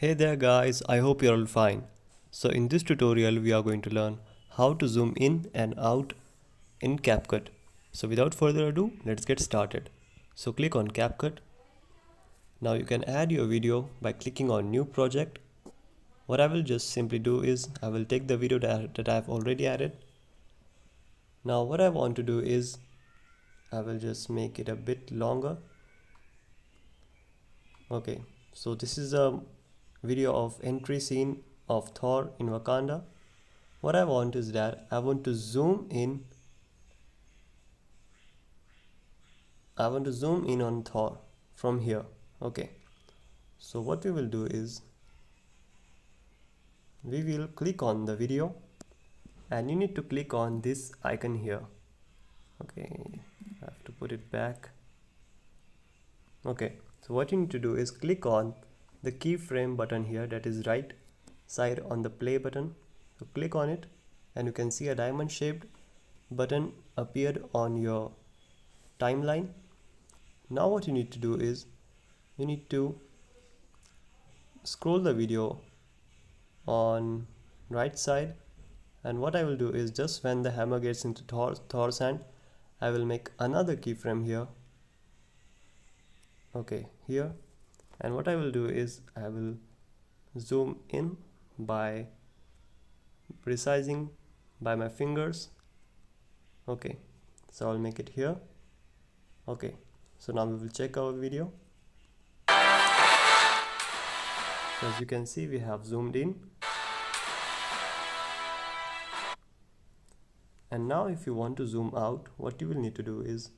Hey there guys, I hope you're all fine. So in this tutorial we are going to learn how to zoom in and out in CapCut. So without further ado, let's get started. So click on CapCut. Now you can add your video by clicking on new project. What I will just simply do is I will take the video that I have already added. Now what I want to do is I will just make it a bit longer. Okay, so this is a video of entry scene of Thor in Wakanda. What I want is that I want to zoom in on Thor from here. Okay, so what we will do is we will click on the video and you need to click on this icon here. Okay, I have to put it back. Okay, so what you need to do is click on the keyframe button here, that is right side on the play button. So click on it and you can see a diamond shaped button appeared on your timeline. Now what you need to do is you need to scroll the video on right side, and what I will do is just when the hammer gets into Thor's hand, I will make another keyframe here. Okay, here, and what I will do is I will zoom in by resizing by my fingers. Okay, so I'll make it here. Okay, so now we will check our video. So as you can see, we have zoomed in. And now if you want to zoom out, what you will need to do is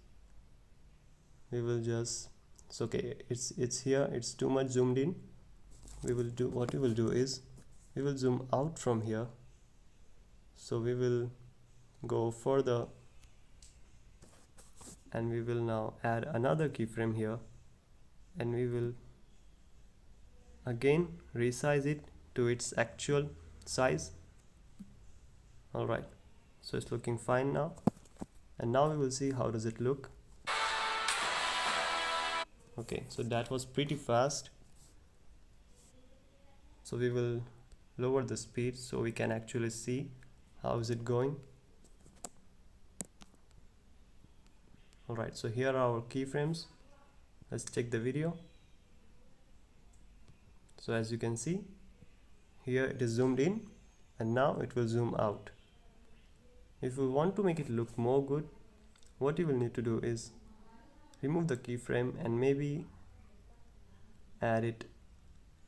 we will just, it's okay, it's here, it's too much zoomed in. We will zoom out from here. So we will go further and we will now add another keyframe here, and we will again resize it to its actual size. Alright, so it's looking fine now, and now we will see how does it look. Okay, so that was pretty fast. So we will lower the speed so we can actually see how is it going. Alright, so here are our keyframes. Let's check the video. So as you can see, here it is zoomed in and now it will zoom out. If we want to make it look more good, what you will need to do is remove the keyframe and maybe add it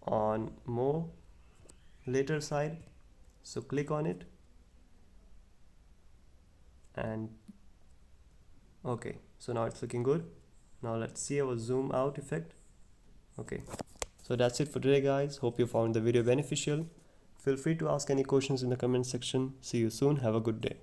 on more later side. So click on it and okay, so now it's looking good. Now let's see our zoom out effect. Okay, so that's it for today guys. Hope you found the video beneficial. Feel free to ask any questions in the comment section. See you soon. Have a good day.